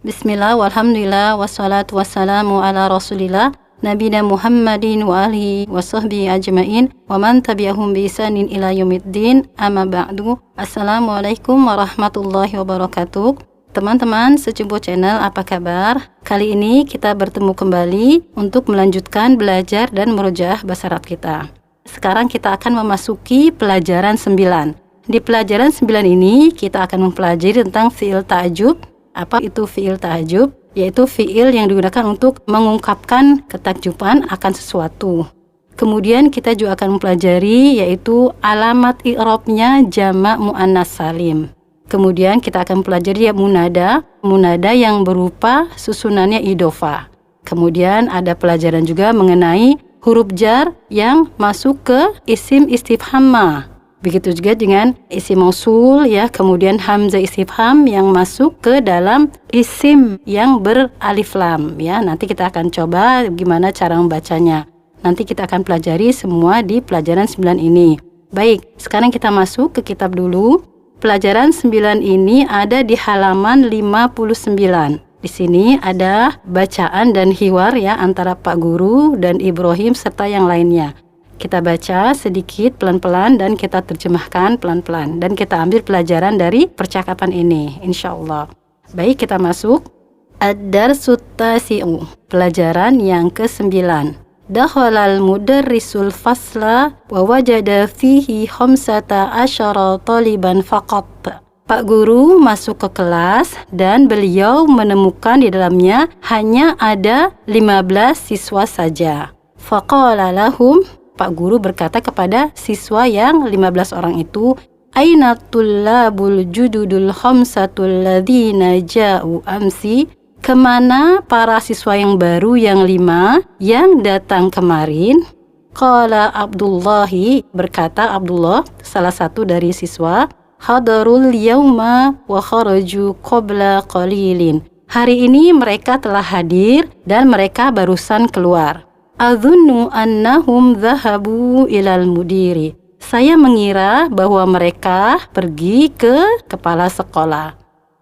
Bismillah, walhamdulillah, wassalatu wassalamu ala rasulillah, nabina Muhammadin wa alihi wa sahbihi ajma'in, wa man tabi'ahum bi ihsanin ila yaumiddin, amma ba'du. Assalamualaikum warahmatullahi wabarakatuh. Teman-teman Secumbu Channel, apa kabar? Kali ini kita bertemu kembali untuk melanjutkan belajar dan murojaah bahasa Arab kita. Sekarang kita akan memasuki pelajaran 9. Di pelajaran 9 ini kita akan mempelajari tentang fi'il ta'jub. Apa itu fi'il ta'jub? Yaitu fi'il yang digunakan untuk mengungkapkan ketakjuban akan sesuatu. Kemudian kita juga akan mempelajari yaitu alamat i'rabnya jamak muannas salim. Kemudian kita akan mempelajari munada yang berupa susunannya idhofah. Kemudian ada pelajaran juga mengenai huruf jar yang masuk ke isim istifham. Begitu juga dengan isim mausul ya, kemudian hamzah istifham yang masuk ke dalam isim yang beralif lam ya. Nanti kita akan coba gimana cara membacanya. Nanti kita akan pelajari semua di pelajaran 9 ini. Baik, sekarang kita masuk ke kitab dulu. Pelajaran 9 ini ada di halaman 59. Di sini ada bacaan dan hiwar ya antara Pak Guru dan Ibrahim serta yang lainnya. Kita baca sedikit pelan-pelan dan kita terjemahkan pelan-pelan. Dan kita ambil pelajaran dari percakapan ini, insyaAllah. Baik, kita masuk. Ad-darsut tasi'u, pelajaran yang ke-9. Dakhalal mudarrisul fasla wa wajada fihi 15 taliban faqat. Pak Guru masuk ke kelas dan beliau menemukan di dalamnya hanya ada 15 siswa saja. Faqala lahum, Pak Guru berkata kepada siswa yang 15 orang itu, Aina tullabul jududul khamsatul ladzina ja'u amsi? Kemana para siswa yang baru yang 5 yang datang kemarin? Qala Abdullahi, berkata Abdullah, salah satu dari siswa, hadarul yauma wa kharaju qabla qalilin. Hari ini mereka telah hadir dan mereka barusan keluar. Adzunnu annahum dhahabu ilal mudiri. Saya mengira bahwa mereka pergi ke kepala sekolah.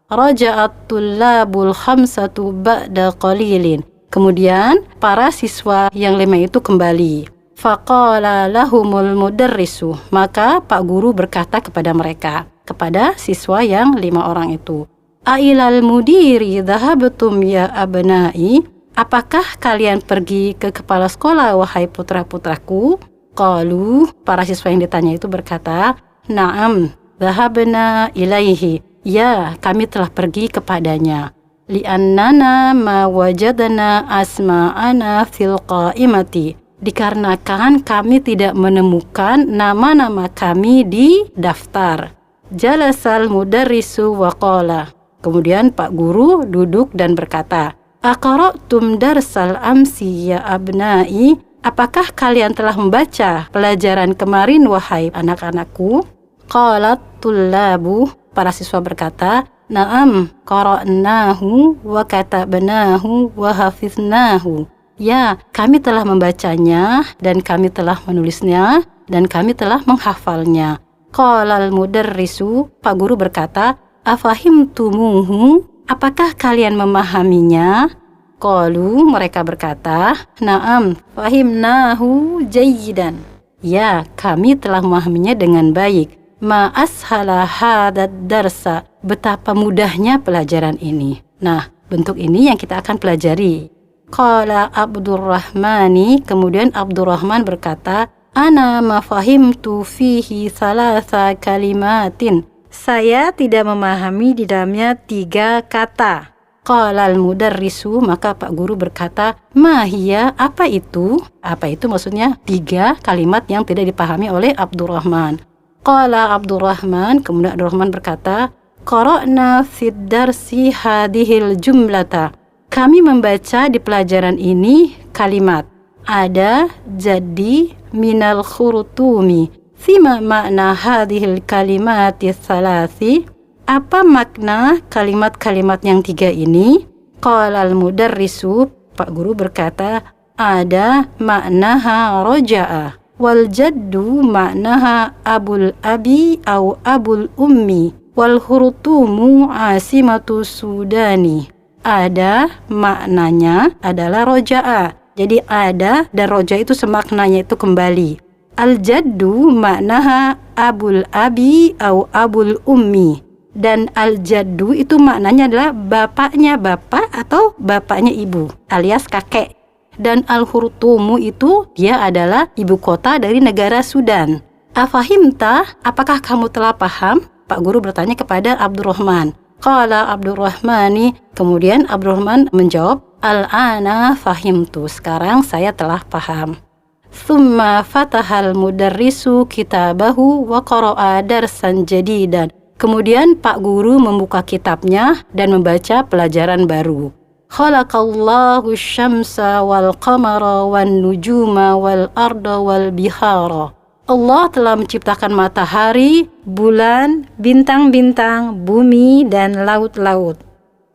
Raja'at tullabul khamsatu ba'da qalilin. Kemudian para siswa yang 5 itu kembali. Faqala lahumul mudarrisu. Maka Pak Guru berkata kepada mereka, kepada siswa yang 5 orang itu, Ailal mudiri dhahabtum ya abnai? Apakah kalian pergi ke kepala sekolah, wahai putra-putraku? Qalu, para siswa yang ditanya itu berkata, Na'am, dhahabna ilaihi. Ya, kami telah pergi kepadanya. Li'annana ma wajadana asma'ana fil qa'imati. Dikarenakan kami tidak menemukan nama-nama kami di daftar. Jalasal mudarrisu wa qala. Kemudian Pak Guru duduk dan berkata, Aqra'tum darsal amsi ya abnai? Apakah kalian telah membaca pelajaran kemarin, wahai anak-anakku? Qalat tullabu, para siswa berkata, Na'am, qara'nahu wa katabnahu wa hafiznahu. Ya, kami telah membacanya dan kami telah menulisnya dan kami telah menghafalnya. Qalal mudarrisu, Pak Guru berkata, Afahimtumuhu? Apakah kalian memahaminya? Qalu, mereka berkata, Na'am, fahimnahu jayyidan. Ya, kami telah memahaminya dengan baik. Ma ashala hadad darsa. Betapa mudahnya pelajaran ini. Nah, bentuk ini yang kita akan pelajari. Qala Abdurrahmani, kemudian Abdurrahman berkata, Ana ma fahimtu fihi salasa kalimatin. Saya tidak memahami di dalamnya 3 kata. Qalal mudarrisu, maka Pak Guru berkata, Mahia, apa itu? Apa itu maksudnya 3 kalimat yang tidak dipahami oleh Abdurrahman. Qala Abdurrahman, kemudian Abdurrahman berkata, Qara'na fid darsi hadhil jumlata. Kami membaca di pelajaran ini kalimat. Ada jadi minal khurutumi. Fima makna hadhil kalimati salasi? Apa makna kalimat-kalimat yang 3 ini? Qalal mudarrisu, Pak Guru berkata, ada maknaha roja'a. Wal jaddu maknaha abul abi au abul ummi. Wal hurutumu asimatu sudani. Ada maknanya adalah roja'a. Jadi ada dan roja itu semaknanya itu kembali. Al-jaddu maknaha abul abi au abul ummi. Dan al-jaddu itu maknanya adalah bapaknya bapak atau bapaknya ibu alias kakek. Dan al-Khurtumu itu dia adalah ibu kota dari negara Sudan. Afahimta, apakah kamu telah paham? Pak Guru bertanya kepada Abdurrahman. Qala Abdurrahmani, kemudian Abdurrahman menjawab, Al-ana fahimtu, sekarang saya telah paham. Thumma fatahal mudarrisu kitabahu wa qara'a darsan jadidan. Kemudian Pak Guru membuka kitabnya dan membaca pelajaran baru. Khalaqallahu syamsa wal qamara wan nujuma wal arda wal bihara. Allah telah menciptakan matahari, bulan, bintang-bintang, bumi, dan laut-laut.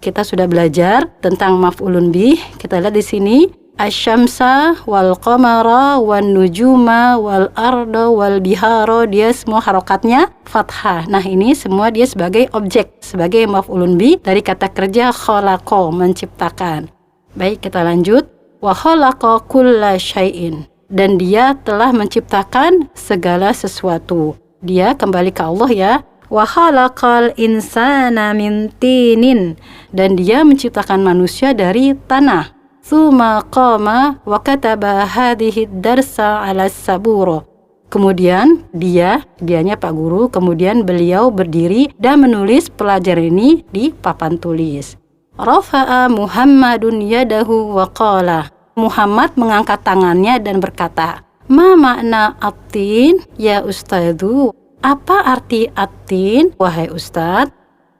Kita sudah belajar tentang maf'ulun bih. Kita lihat di sini. Asyamsa wal qamara wan nujuma wal arda wal bihara, dia semua harokatnya fathah. Nah ini semua dia sebagai objek, sebagai maf'ulun bih dari kata kerja khalaqa, menciptakan. Baik, kita lanjut. Wa khalaqa kulla syai'in, dan dia telah menciptakan segala sesuatu. Dia kembali ke Allah ya. Wa khalaqal insana min tinin, dan dia menciptakan manusia dari tanah. Tsumma qama wa kataba hadhihi darsa 'ala saburo. Kemudian dianya Pak Guru, kemudian beliau berdiri dan menulis pelajaran ini di papan tulis. Rafa'a Muhammadun yadahu wa qala. Muhammad mengangkat tangannya dan berkata, Ma makna atin ya ustadzu? Apa arti atin wahai ustadz?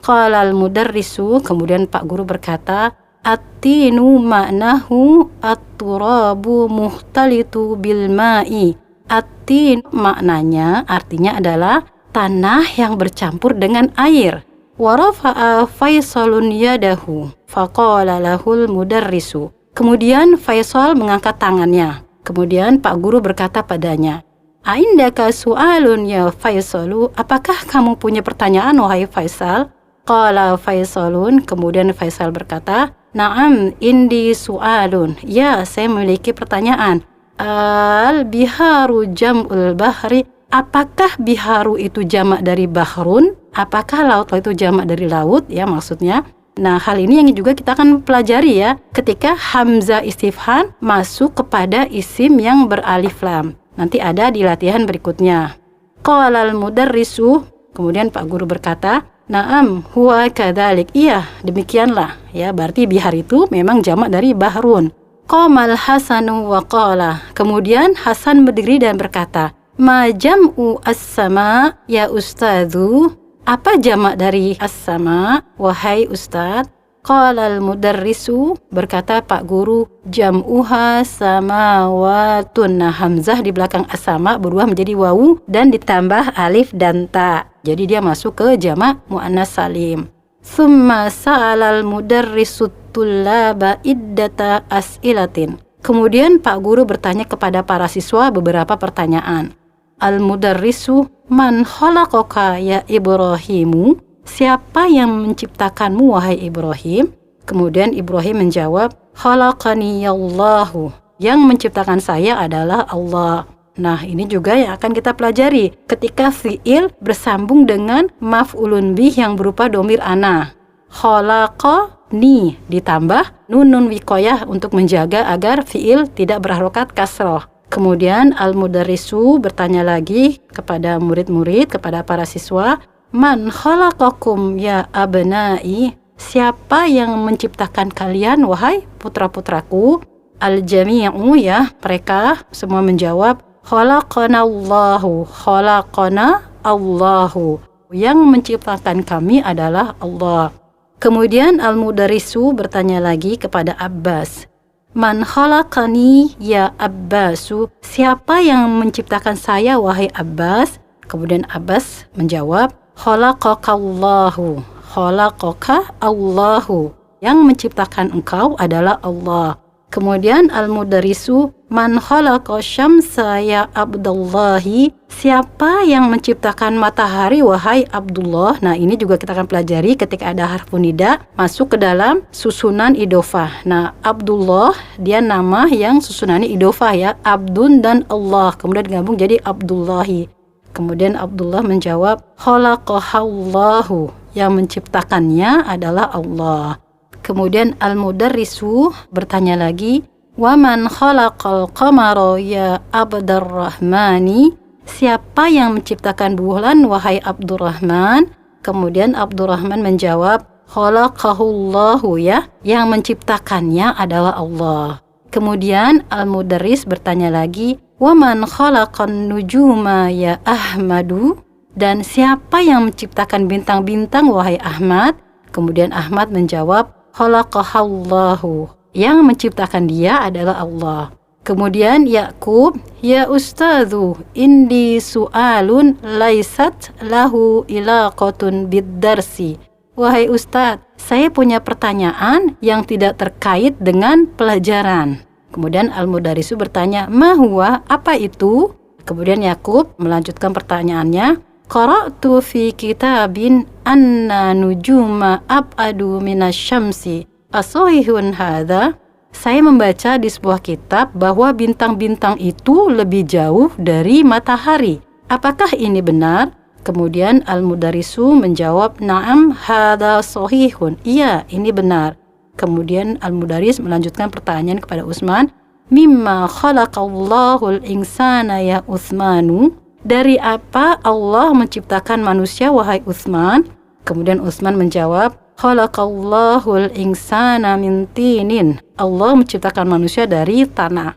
Qala al-mudarrisu, kemudian Pak Guru berkata, At-tinu maknahu at-turabu muhtalitu bil ma'i. At-tin maknanya artinya adalah tanah yang bercampur dengan air. Wa rafa'a Faisalun yadahu faqala lahul mudarrisu. Kemudian Faisal mengangkat tangannya. Kemudian Pak Guru berkata padanya, Aindaka su'alun ya Faisalu, apakah kamu punya pertanyaan wahai Faisal? Qala Faisalun, kemudian Faisal berkata, Naam, indi su'alun. Ya, saya memiliki pertanyaan. Al-biharu jam'ul bahri. Apakah biharu itu jamak dari bahrun? Apakah laut itu jamak dari laut? Ya, maksudnya. Nah, hal ini yang juga kita akan pelajari ya. Ketika hamzah istifham masuk kepada isim yang beralif lam. Nanti ada di latihan berikutnya. Qala al-mudarrisu. Kemudian Pak Guru berkata, Naam, huwa kadzalik. Iya, demikianlah. Ya, berarti bihar itu memang jamak dari bahrun. Qamal Hasanu wa qala. Kemudian Hasan berdiri dan berkata, Ma jam'u as-sama ya ustadzu? Apa jamak dari as-sama wahai ustadz? Qala al-mudarrisu, berkata Pak Guru, jam'uha samawatun. Nah, hamzah di belakang as-sama berubah menjadi wawu dan ditambah alif dan ta. Jadi dia masuk ke jamak muannas salim. Summa sa'alal mudarrisu tullaba iddata as'ilatin. Kemudian Pak Guru bertanya kepada para siswa beberapa pertanyaan. Al-mudarrisu, man khalaqaka ya Ibrahimu? Siapa yang menciptakanmu wahai Ibrahim? Kemudian Ibrahim menjawab, khalaqani Allahu. Yang menciptakan saya adalah Allah. Nah, ini juga yang akan kita pelajari ketika fi'il bersambung dengan maf'ulun bih yang berupa domir ana. Khalaqani ditambah nunun wiqayah untuk menjaga agar fi'il tidak berharokat kasroh. Kemudian al-mudarrisu bertanya lagi kepada murid-murid, kepada para siswa, Man khalaqakum ya abnai? Siapa yang menciptakan kalian wahai putra-putraku? Al-jami'u, ya, mereka semua menjawab, Khalaqana Allahu. Khalaqana Allahu. Yang menciptakan kami adalah Allah. Kemudian al-mudarrisu bertanya lagi kepada Abbas, Man khalaqani ya Abbasu? Siapa yang menciptakan saya wahai Abbas? Kemudian Abbas menjawab, Khalaqakallahu. Khalaqaka Allahu. Yang menciptakan engkau adalah Allah. Kemudian al-mudarrisu, man khalaqa syamsa ya Abdullahi, siapa yang menciptakan matahari wahai Abdullah. Nah, ini juga kita akan pelajari ketika ada harfu nida masuk ke dalam susunan idofah. Nah, Abdullah dia nama yang susunannya idofah ya, Abdun dan Allah, kemudian digabung jadi Abdullahi. Kemudian Abdullah menjawab, khalaqahallahu, yang menciptakannya adalah Allah. Kemudian al-mudarrisu bertanya lagi, wa man khalaqal qamara ya Abdurrahmani, siapa yang menciptakan bulan wahai Abdurrahman? Kemudian Abdurrahman menjawab, khalaqahullahu, ya, yang menciptakannya adalah Allah. Kemudian al-mudarris bertanya lagi, wa man khalaqan nujuma ya Ahmadu, dan siapa yang menciptakan bintang-bintang wahai Ahmad? Kemudian Ahmad menjawab, khalaqahallahu, yang menciptakan dia adalah Allah. Kemudian Yakub, ya Ustadzu, indi su'alun laisat lahu ilaqatun bid-darsi. Wahai Ustadz, saya punya pertanyaan yang tidak terkait dengan pelajaran. Kemudian al-mudarrisu bertanya, ma huwa, apa itu? Kemudian Yakub melanjutkan pertanyaannya, qara'tu fi kitabin anna nujuma ab'adu minasyamsi asahihun hadza. Saya membaca di sebuah kitab bahwa bintang-bintang itu lebih jauh dari matahari. Apakah ini benar? Kemudian al-mudarrisu menjawab, na'am hadza sahihun. Iya, ini benar. Kemudian al-mudarris melanjutkan pertanyaan kepada Utsman, mimma khalaqallahu al-insana ya Utsmanu, dari apa Allah menciptakan manusia wahai Utsman? Kemudian Utsman menjawab, khalaqallahu al-insana min tinin, Allah menciptakan manusia dari tanah.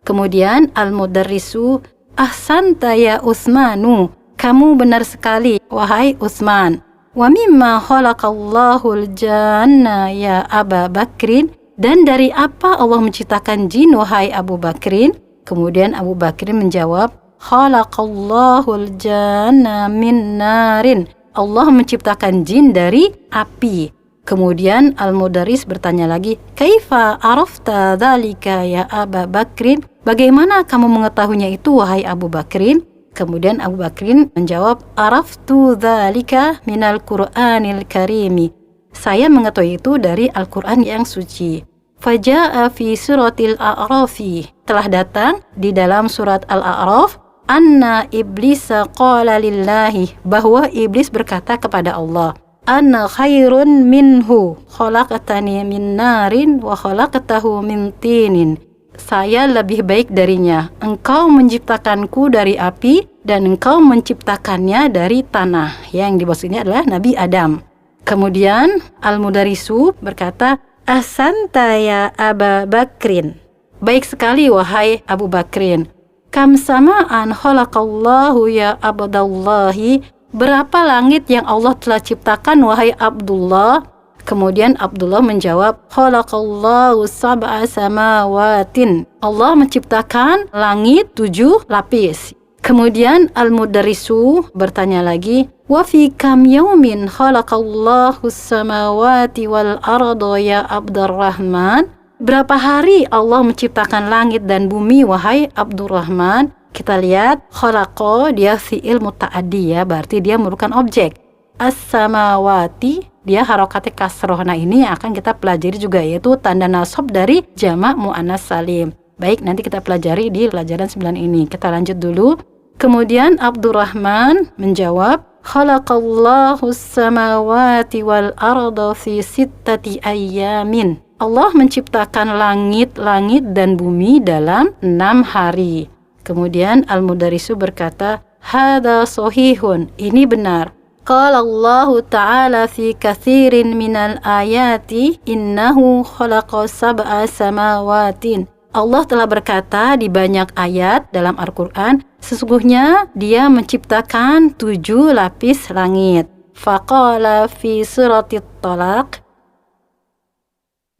Kemudian al-mudarrisu, ahsanta ya Utsmanu, kamu benar sekali wahai Utsman. Wa mimma khalaqallahu al-janna ya Aba Bakrin, dan dari apa Allah menciptakan jin wahai Abu Bakrin? Kemudian Abu Bakrin menjawab, khalaqallahu al-janna min narin, Allah menciptakan jin dari api. Kemudian al-mudarris bertanya lagi, kaifa arafta dzalika ya Aba Bakrin, bagaimana kamu mengetahuinya itu wahai Abu Bakrin? Kemudian Abu Bakrin menjawab, araftu dzalika minal Qur'anil Karimi, saya mengetahui itu dari Al-Qur'an yang suci. Faja'a fi suratil A'rafi, telah datang di dalam surat Al-A'raf, anna iblisa qala lillahi, bahwa iblis berkata kepada Allah, ana khairun minhu khalaqtani min narin wa khalaqtahu min tinin, saya lebih baik darinya, engkau menciptakanku dari api dan engkau menciptakannya dari tanah. Yang dimaksudnya adalah Nabi Adam. Kemudian al-mudarrisu berkata, ahsanta ya Aba Bakrin, baik sekali wahai Abu Bakrin. Kam sama'an khalaqallahu ya Abdallahi, berapa langit yang Allah telah ciptakan wahai Abdullah? Kemudian Abdullah menjawab, khalaqallahu sab'a samawatin, Allah menciptakan langit 7 lapis. Kemudian al-mudarrisu bertanya lagi, wa fi kam yaumin khalaqallahu samawati wal arda ya Abdurrahman, berapa hari Allah menciptakan langit dan bumi wahai Abdurrahman? Kita lihat, khalaqa dia fi'il muta'addi ya, berarti dia merupakan objek. As-samawati dia harokatnya kasroh. Nah, ini akan kita pelajari juga, yaitu tanda nasab dari jamak muannas salim. Baik, nanti kita pelajari di pelajaran 9 ini. Kita lanjut dulu. Kemudian Abdurrahman menjawab, khalaqallahu samawati wal arda fi sittati ayyamin, Allah menciptakan langit-langit dan bumi dalam 6 hari. Kemudian al-mudarrisu berkata, hadza sahihun, ini benar. Qala Allah Ta'ala fi katsirin minal ayati innahu khalaqa sab'a samawatin, Allah telah berkata di banyak ayat dalam Al-Quran, sesungguhnya dia menciptakan 7 lapis langit. Faqala fi suratit Talaq,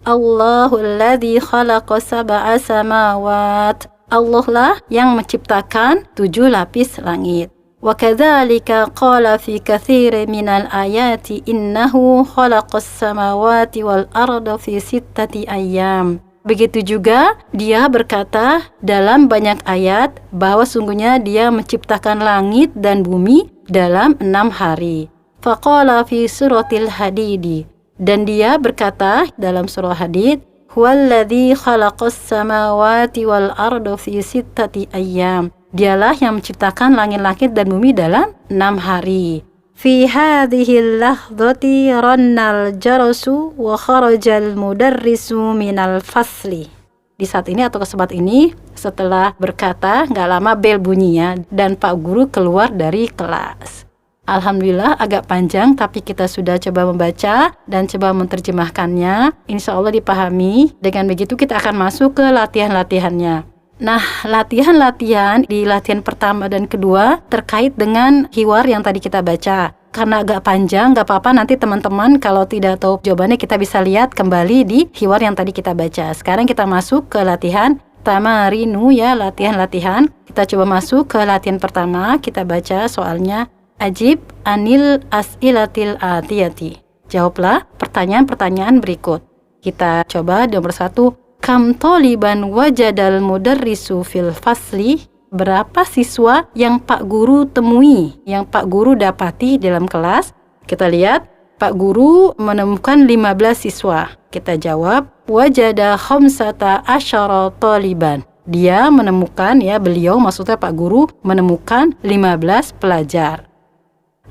Allahul ladzi khalaqa sab'a samawat, Allah lah yang menciptakan 7 lapis langit. Wa kadzalika qala fi katsirin minal ayati innahu khalaqas samawati wal arda fi sittati ayyam. Begitu juga dia berkata dalam banyak ayat bahwa sungguhnya dia menciptakan langit dan bumi dalam 6 hari. Faqala fi suratil Hadid. Dan dia berkata dalam surah Hadid, huwallazi khalaqas samawati wal arda fi sittati ayyam. Dialah yang menciptakan langit-langit dan bumi dalam 6 hari. Fi hadhil lahdhati rannal jarasu wa kharajal mudarrisu minal fasli. Di saat ini atau kesempatan ini, setelah berkata, gak lama bel bunyinya dan Pak Guru keluar dari kelas. Alhamdulillah agak panjang, tapi kita sudah coba membaca dan coba menerjemahkannya. Insya Allah dipahami. Dengan begitu kita akan masuk ke latihan-latihannya. Nah, latihan-latihan di latihan pertama dan kedua terkait dengan hiwar yang tadi kita baca. Karena agak panjang, gak apa-apa, nanti teman-teman kalau tidak tahu jawabannya kita bisa lihat kembali di hiwar yang tadi kita baca. Sekarang kita masuk ke latihan tamarinu ya, latihan-latihan. Kita coba masuk ke latihan pertama, kita baca soalnya. Ajib anil as'ilatil atiyati. Jawablah pertanyaan-pertanyaan berikut. Kita coba nomor 1. Kam toliban wajadal mudarrisu fil fasli. Berapa siswa yang Pak Guru temui, yang Pak Guru dapati dalam kelas? Kita lihat, Pak Guru menemukan 15 siswa. Kita jawab, wajada khamsata asyara toliban. Dia menemukan, ya beliau maksudnya Pak Guru menemukan 15 pelajar.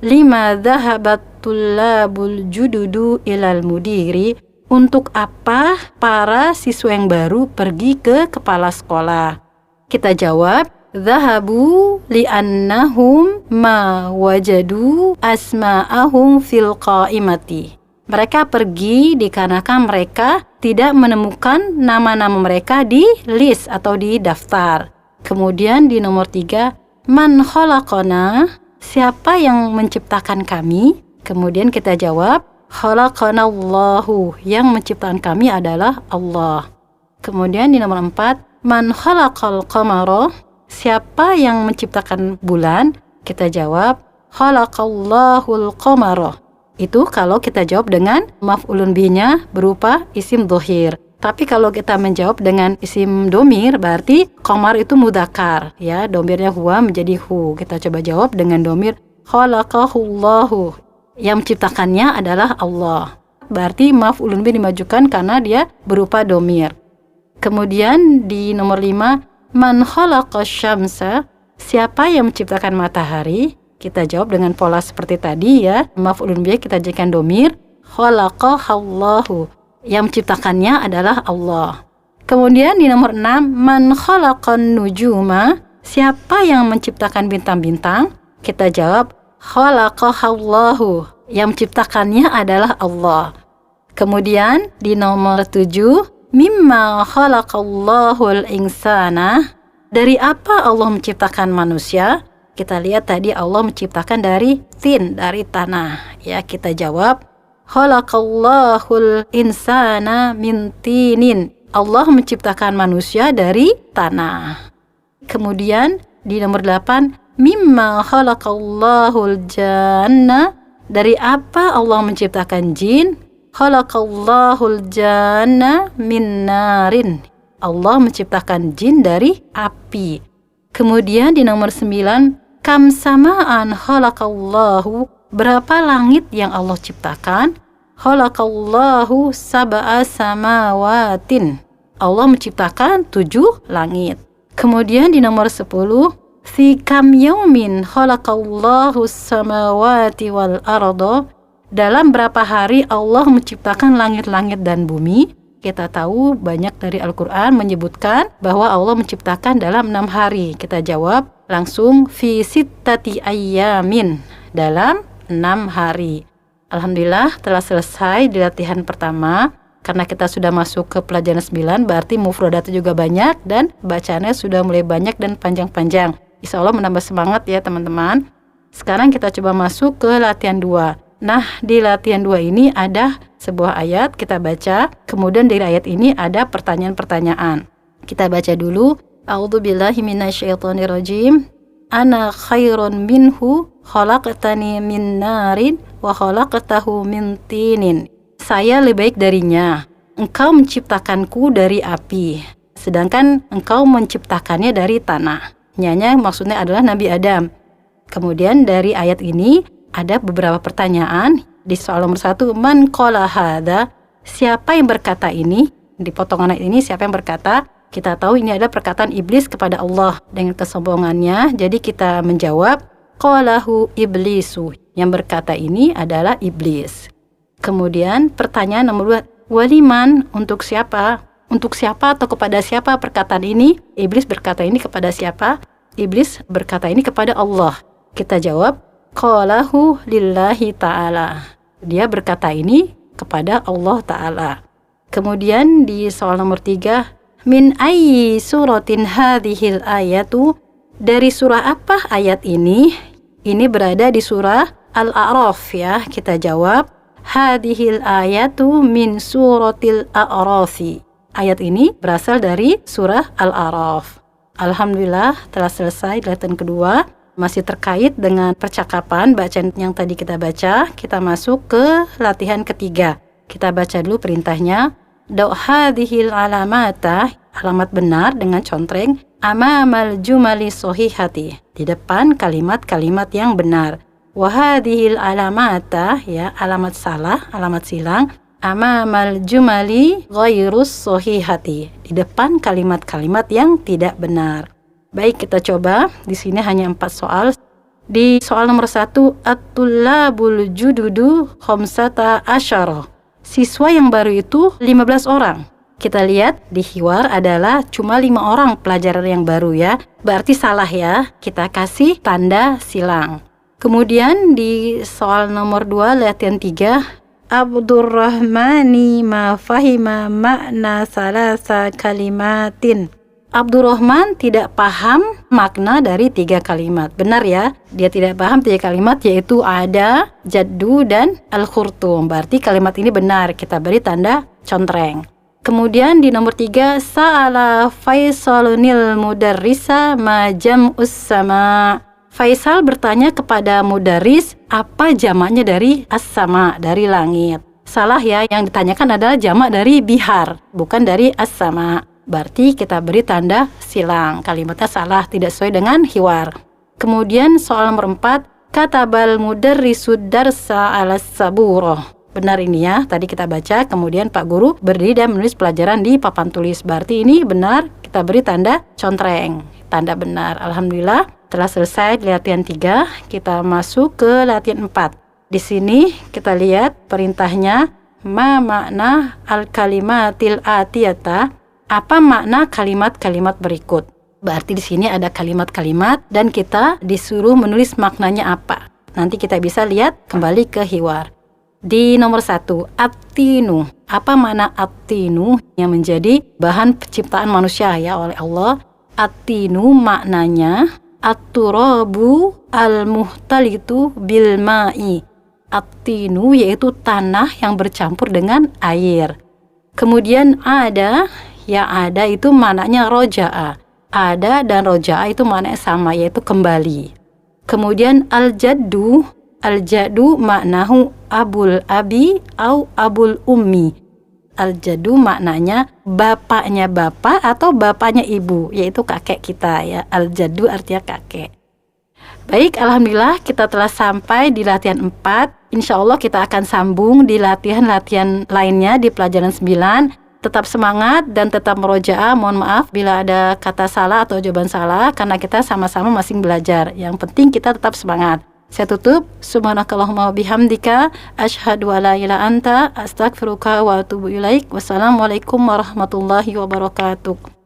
Lima dhahabat tullabul jududu ilal mudiri. Untuk apa para siswa yang baru pergi ke kepala sekolah? Kita jawab, dhahabu li'annahum ma wajadu asma'ahum fil qaimati. Mereka pergi dikarenakan mereka tidak menemukan nama-nama mereka di list atau di daftar. Kemudian di nomor 3, man khalaqana, siapa yang menciptakan kami? Kemudian kita jawab, khalaqanallahu, yang menciptakan kami adalah Allah. Kemudian di nomor 4, man khalaqal qamara, siapa yang menciptakan bulan? Kita jawab, khalaqallahul qamara. Itu kalau kita jawab dengan maf'ulun bihnya berupa isim dhohir. Tapi kalau kita menjawab dengan isim domir, berarti qamar itu mudzakkar, ya, domirnya huwa menjadi hu. Kita coba jawab dengan domir khalaqahullahu. Yang menciptakannya adalah Allah. Berarti maf'ulun bih dimajukan karena dia berupa domir. Kemudian di nomor 5, man khalaqash syamsa, siapa yang menciptakan matahari? Kita jawab dengan pola seperti tadi ya. Maf'ulun bih kita jadikan domir, khalaqahallahu. Yang menciptakannya adalah Allah. Kemudian di nomor 6, man khalaqan nujuma, siapa yang menciptakan bintang-bintang? Kita jawab, khalaqahallahu, yang menciptakannya adalah Allah. Kemudian di nomor 7, mimma khalaqallahul insana, dari apa Allah menciptakan manusia? Kita lihat tadi Allah menciptakan dari tin, dari tanah. Ya, kita jawab, khalaqallahul insana min tinin. Allah menciptakan manusia dari tanah. Kemudian di nomor 8, mimma khalaqallahul janna, dari apa Allah menciptakan jin? Khalaqallahul janna min narin. Allah menciptakan jin dari api. Kemudian di nomor 9, kam samaan khalaqallahu, berapa langit yang Allah ciptakan? Khalaqallahu sab'a samawatin. Allah menciptakan 7 langit. Kemudian di nomor 10, fi kam yaumin khalaqallahu samawati wal arda, dalam berapa hari Allah menciptakan langit-langit dan bumi? Kita tahu banyak dari Al-Quran menyebutkan bahwa Allah menciptakan dalam 6 hari. Kita jawab langsung fi sittati ayyamin, dalam 6 hari. Alhamdulillah telah selesai di latihan pertama. Karena kita sudah masuk ke pelajaran 9, berarti mufradatnya juga banyak dan bacaannya sudah mulai banyak dan panjang-panjang. Insya Allah menambah semangat ya teman-teman. Sekarang kita coba masuk ke latihan 2. Nah, di latihan 2 ini ada sebuah ayat, kita baca. Kemudian dari ayat ini ada pertanyaan-pertanyaan. Kita baca dulu. A'udzubillahi minasyaitonirrajim. Ana khairun minhu khalaqtani min narin wa khalaqtahu min tinin. Saya lebih baik darinya. engkau menciptakanku dari api, sedangkan engkau menciptakannya dari tanah. Nyanya maksudnya adalah Nabi Adam. Kemudian dari ayat ini ada beberapa pertanyaan. Di soal nomor 1, man qala hadza, siapa yang berkata ini? Di potongan ayat ini siapa yang berkata? Kita tahu ini adalah perkataan iblis kepada Allah dengan kesombongannya. Jadi kita menjawab qalahu iblisu. Yang berkata ini adalah iblis. Kemudian pertanyaan nomor 2, waliman, untuk siapa? Untuk siapa atau kepada siapa perkataan ini? Iblis berkata ini kepada siapa? Iblis berkata ini kepada Allah. Kita jawab qalahu lillahi ta'ala. Dia berkata ini kepada Allah Ta'ala. Kemudian di soal nomor 3, min ayyi suratin hadhil ayatu, dari surah apa ayat ini? Ini berada di surah Al-A'raf ya. Kita jawab hadhil ayatu min suratil A'rafi. Ayat ini berasal dari surah Al-A'raf. Alhamdulillah telah selesai latihan kedua. Masih terkait dengan percakapan bacaan yang tadi kita baca, kita masuk ke latihan ketiga. Kita baca dulu perintahnya. Do hadhil alamata, alamat benar dengan contreng, amamal jumali sohihati, di depan kalimat-kalimat yang benar. Wa hadhil alamata, ya, alamat salah, alamat silang, amamal jumali ghairus sohihati, di depan kalimat-kalimat yang tidak benar. Baik, kita coba. Di sini hanya 4 soal. Di soal nomor 1, at-tullabul jududu khamsata asyara. Siswa yang baru itu 15 orang. Kita lihat di hiwar adalah cuma 5 orang pelajar yang baru ya. Berarti salah ya. Kita kasih tanda silang. Kemudian di soal nomor 2, latihan 3, Abdurrahmani ma fahima makna salasa kalimatin. Abdurrahman tidak paham makna dari 3 kalimat. Benar ya, dia tidak paham 3 kalimat, yaitu ada, jaddu, dan al-khurtum. Berarti kalimat ini benar, kita beri tanda contreng. Kemudian di nomor 3, sa'ala Faisalunil mudarrisa ma jam'us sama. Faisal bertanya kepada mudarris, apa jamaknya dari as-sama, dari langit. Salah ya, yang ditanyakan adalah jamak dari bihar, bukan dari as-sama. Berarti kita beri tanda silang. Kalimatnya salah, tidak sesuai dengan hiwar. Kemudian soal nomor 4, katabal mudarrisud darsa alas saburoh. Benar ini ya, tadi kita baca, kemudian Pak Guru berdiri dan menulis pelajaran di papan tulis. Berarti ini benar, kita beri tanda contreng. Tanda benar. Alhamdulillah telah selesai latihan 3. Kita masuk ke latihan 4. Di sini kita lihat perintahnya, ma makna al-kalimatil atiyata. Apa makna kalimat-kalimat berikut? Berarti di sini ada kalimat-kalimat dan kita disuruh menulis maknanya apa. Nanti kita bisa lihat kembali ke hiwar. Di nomor 1, at-tinu. Apa makna at-tinu yang menjadi bahan penciptaan manusia ya oleh Allah? At-tinu maknanya at-turabu al-muhtalitu bil ma'i. At-tinu yaitu tanah yang bercampur dengan air. Kemudian ada, ya ada itu maknanya roja'a. Ada dan roja'a itu maknanya sama, yaitu kembali. Kemudian al-jaddu. Al-jaddu maknahu abul abi au abul ummi. Al-jaddu maknanya bapaknya bapak atau bapaknya ibu, yaitu kakek kita ya. Al-jaddu artinya kakek. Baik, alhamdulillah kita telah sampai di latihan 4. Insya Allah kita akan sambung di latihan-latihan lainnya di pelajaran 9. Tetap semangat dan tetap merojaah. Mohon maaf bila ada kata salah atau jawaban salah, karena kita sama-sama masing belajar. Yang penting kita tetap semangat. Saya tutup. Subhanakallahumma wa bihamdika asyhadu alla ilaha anta astaghfiruka wa atubu ilaik. Wassalamualaikum warahmatullahi wabarakatuh.